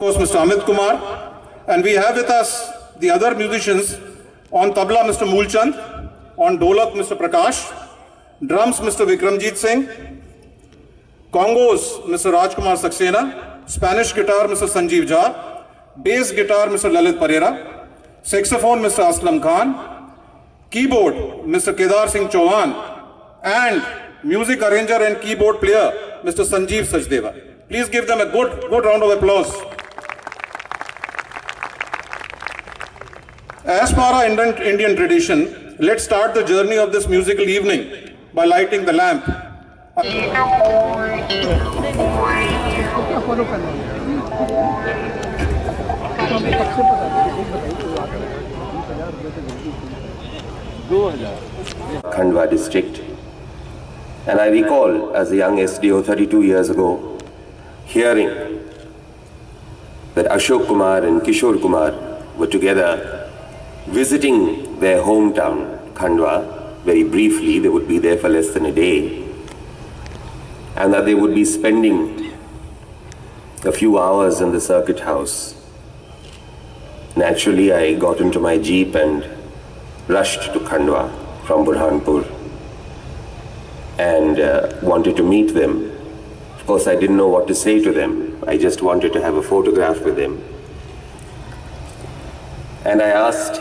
Of course, Mr. Amit Kumar, and we have with us the other musicians. On tabla, Mr. Moolchand; on dholak, Mr. Prakash; drums, Mr. Vikramjit Singh; congos, Mr. Rajkumar Saxena; Spanish guitar, Mr. Sanjeev Jha; bass guitar, Mr. Lalit Parera; saxophone, Mr. Aslam Khan; keyboard, Mr. Kedar Singh Chauhan; and music arranger and keyboard player, Mr. Sanjeev Sachdeva. Please give them a good round of applause. As per our Indian tradition, let's start the journey of this musical evening by lighting the lamp. Khandwa district, and I recall as a young SDO 32 years ago hearing that Ashok Kumar and Kishore Kumar were together visiting their hometown Khandwa very briefly. They would be there for less than a day, and that they would be spending a few hours in the circuit house. Naturally, I got into my jeep and rushed to Khandwa from Burhanpur and wanted to meet them. Of course, I didn't know what to say to them. I just wanted to have a photograph with them. And I asked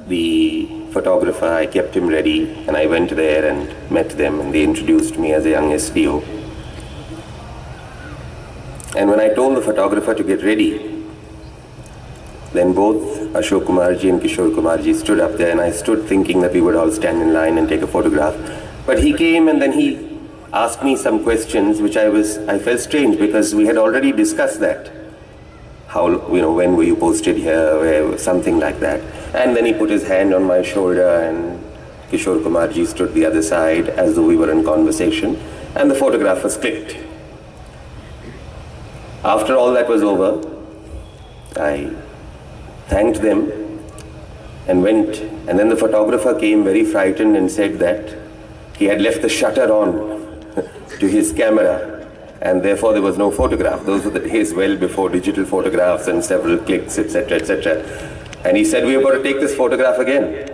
the photographer, I kept him ready, and I went there and met them, and they introduced me as a young SDO. And when I told the photographer to get ready, then both Ashok Kumarji and Kishore Kumarji stood up there, and I stood thinking that we would all stand in line and take a photograph. But he came and then he asked me some questions which I felt strange, because we had already discussed that. How, when were you posted here, where, something like that. And then he put his hand on my shoulder, and Kishore Kumarji stood the other side as though we were in conversation, and the photograph was clicked. After all that was over, I thanked them and went, and then the photographer came very frightened and said that he had left the shutter on to his camera, and therefore there was no photograph. Those were the days well before digital photographs and several clicks, etc., etc. And he said, we have got to take this photograph again.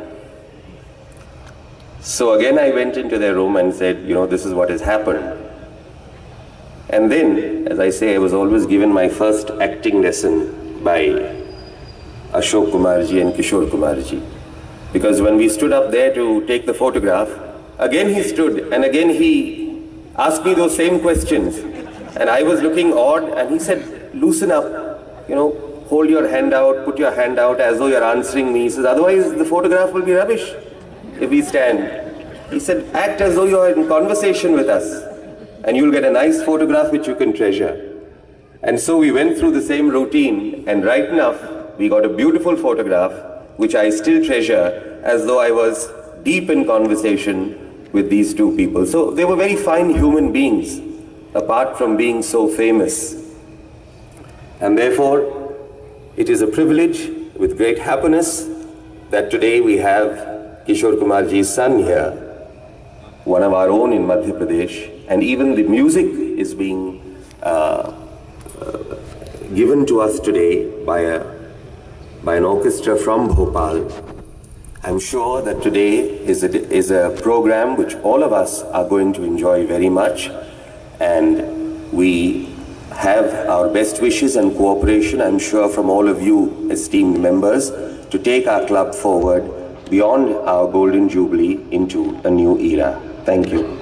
So again I went into their room and said, this is what has happened. And then, as I say, I was always given my first acting lesson by Ashok Kumarji and Kishore Kumarji. Because when we stood up there to take the photograph, again he stood and again he asked me those same questions. And I was looking odd, and he said, loosen up, hold your hand out, put your hand out as though you're answering me. He says, otherwise the photograph will be rubbish if we stand. He said, act as though you're in conversation with us, and you'll get a nice photograph which you can treasure. And so we went through the same routine, and right enough, we got a beautiful photograph which I still treasure as though I was deep in conversation with these two people. So they were very fine human beings, apart from being so famous. And therefore, it is a privilege with great happiness that today we have Kishore Kumarji's son here, one of our own in Madhya Pradesh, and even the music is being given to us today by an orchestra from Bhopal. I'm sure that today is a program which all of us are going to enjoy very much, and we have our best wishes and cooperation, I'm sure, from all of you esteemed members, to take our club forward beyond our golden jubilee into a new era. Thank you.